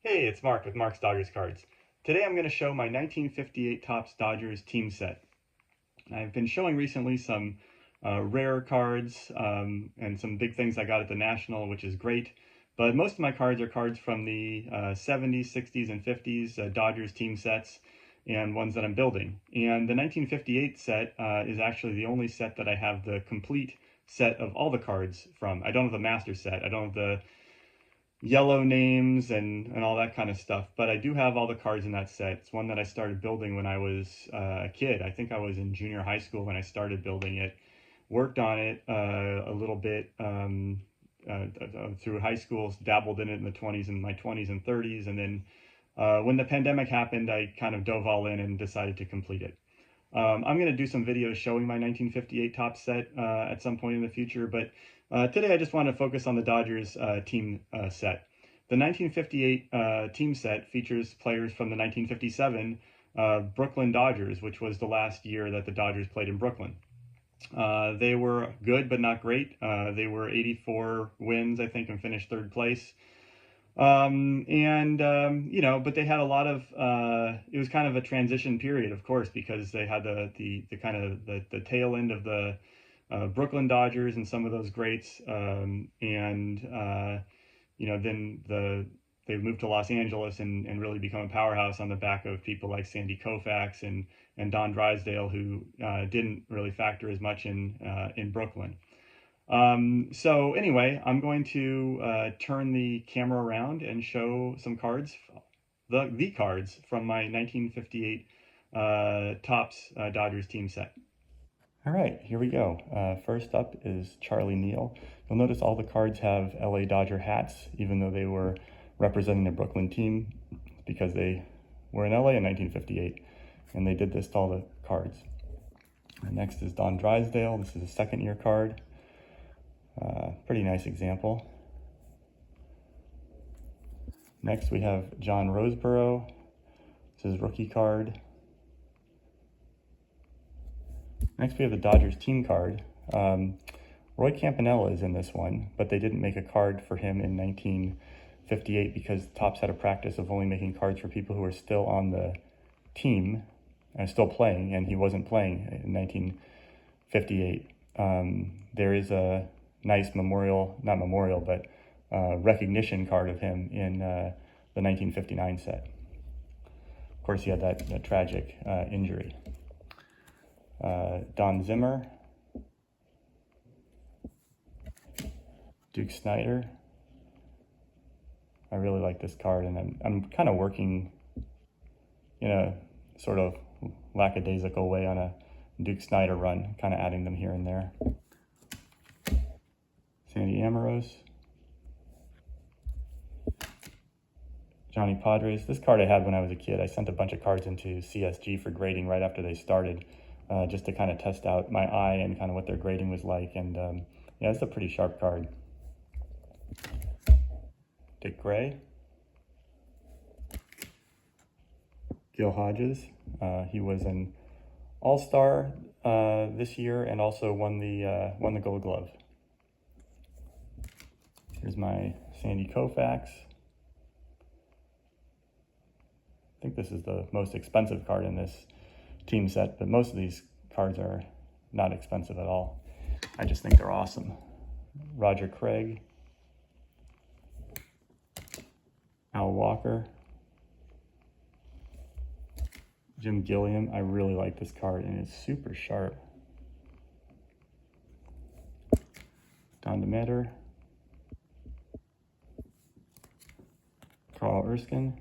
Hey, it's Mark with Mark's Dodgers Cards. Today I'm going to show my 1958 Topps Dodgers team set. I've been showing recently some rare cards and some big things I got at the National, which is great. But most of my cards are cards from the 70s, 60s, and 50s Dodgers team sets and ones that I'm building. And the 1958 set is actually the only set that I have the complete set of all the cards from. I don't have the master set. I don't have the yellow names and all that kind of stuff. But I do have all the cards in that set. It's one that I started building when I was a kid. I think I was in junior high school when I started building it. Worked on it a little bit through high school, dabbled in it in the 20s and my 20s and 30s. And then when the pandemic happened, I kind of dove all in and decided to complete it. I'm going to do some videos showing my 1958 Topps set at some point in the future, but today I just want to focus on the Dodgers team set. The 1958 team set features players from the 1957 Brooklyn Dodgers, which was the last year that the Dodgers played in Brooklyn. They were good, but not great. They were 84 wins, I think, and finished third place. But they had a lot of, it was kind of a transition period, of course, because they had the kind of the tail end of the Brooklyn Dodgers and some of those greats. Then they moved to Los Angeles and really become a powerhouse on the back of people like Sandy Koufax and Don Drysdale, who didn't really factor as much in Brooklyn. So anyway, I'm going to turn the camera around and show some cards, the cards from my 1958 Topps Dodgers team set. All right, here we go. First up is Charlie Neal. You'll notice all the cards have LA Dodger hats, even though they were representing the Brooklyn team, because they were in LA in 1958, and they did this to all the cards. Next is Don Drysdale. This is a second-year card. Pretty nice example. Next we have John Roseboro. This is rookie card. Next we have the Dodgers team card. Roy Campanella is in this one, but they didn't make a card for him in 1958 because Topps had a practice of only making cards for people who were still on the team and still playing, and he wasn't playing in 1958. There is a nice recognition card of him in the 1959 set. Of course, he had that tragic injury. Don Zimmer, Duke Snider. I really like this card, and I'm kind of working in a sort of lackadaisical way on a Duke Snider run, kind of adding them here and there. Sandy Amoros, Johnny Padres. This card I had when I was a kid. I sent a bunch of cards into CSG for grading right after they started, just to kind of test out my eye and kind of what their grading was like. And yeah, it's a pretty sharp card. Dick Gray, Gil Hodges. He was an All-Star this year and also won the Gold Glove. Here's my Sandy Koufax. I think this is the most expensive card in this team set, but most of these cards are not expensive at all. I just think they're awesome. Roger Craig, Al Walker, Jim Gilliam. I really like this card, and it's super sharp. Don Demeter, Carl Erskine,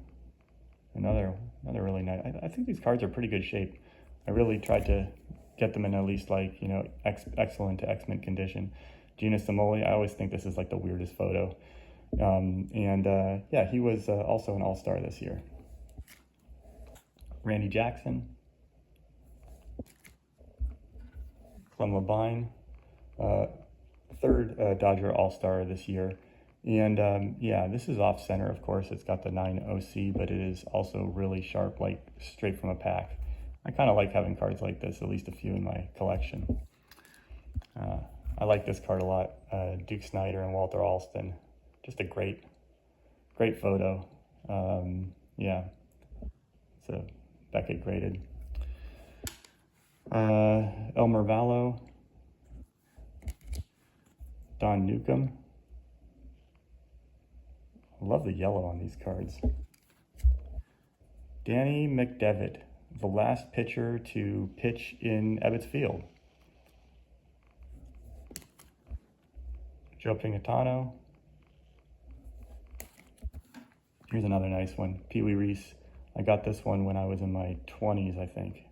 another really nice. I think these cards are pretty good shape. I really tried to get them in at least like, excellent to excellent condition. Gina Samoli, I always think this is like the weirdest photo. Yeah, he was also an All-Star this year. Randy Jackson, Clem Labine, third Dodger All-Star this year. And yeah, this is off center, of course. It's got the 9 OC, but it is also really sharp, like straight from a pack. I kind of like having cards like this, at least a few in my collection. I like this card a lot. Duke Snider and Walter Alston. Just a great photo. Yeah, it's a Beckett graded. Elmer Vallow, Don Newcomb. I love the yellow on these cards. Danny McDevitt, the last pitcher to pitch in Ebbets Field. Joe Pingatano. Here's another nice one, Pee Wee Reese. I got this one when I was in my 20s, I think.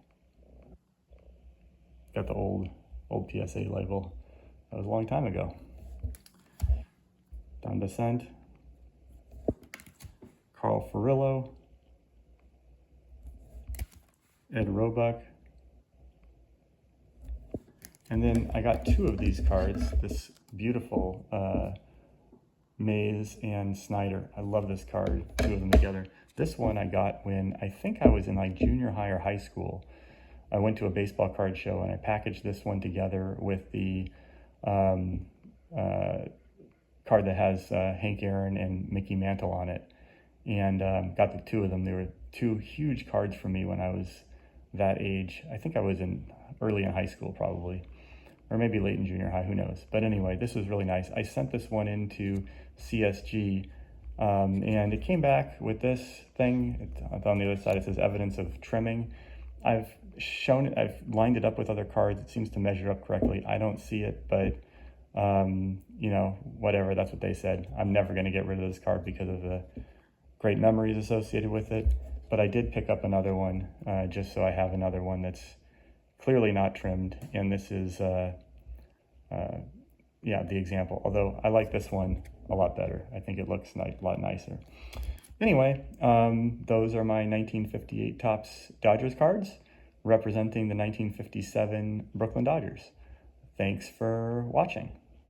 Got the old PSA label. That was a long time ago. Don Descent. Carl Furillo. Ed Roebuck. And then I got two of these cards, this beautiful Mays and Snyder. I love this card, two of them together. This one I got when I think I was in like junior high or high school. I went to a baseball card show and I packaged this one together with the card that has Hank Aaron and Mickey Mantle on it, and got the two of them. They were two huge cards for me when I was that age. I think I was early in high school probably, or maybe late in junior high, who knows. But anyway, this was really nice. I sent this one into CSG, and it came back with this thing. On the other side it says evidence of trimming. I've shown it, I've lined it up with other cards. It seems to measure up correctly. I don't see it, but you know, whatever, that's what they said. I'm never going to get rid of this card because of the great memories associated with it. But I did pick up another one just so I have another one that's clearly not trimmed. And this is, yeah, the example. Although I like this one a lot better. I think it looks a lot nicer. Anyway, those are my 1958 Topps Dodgers cards representing the 1957 Brooklyn Dodgers. Thanks for watching.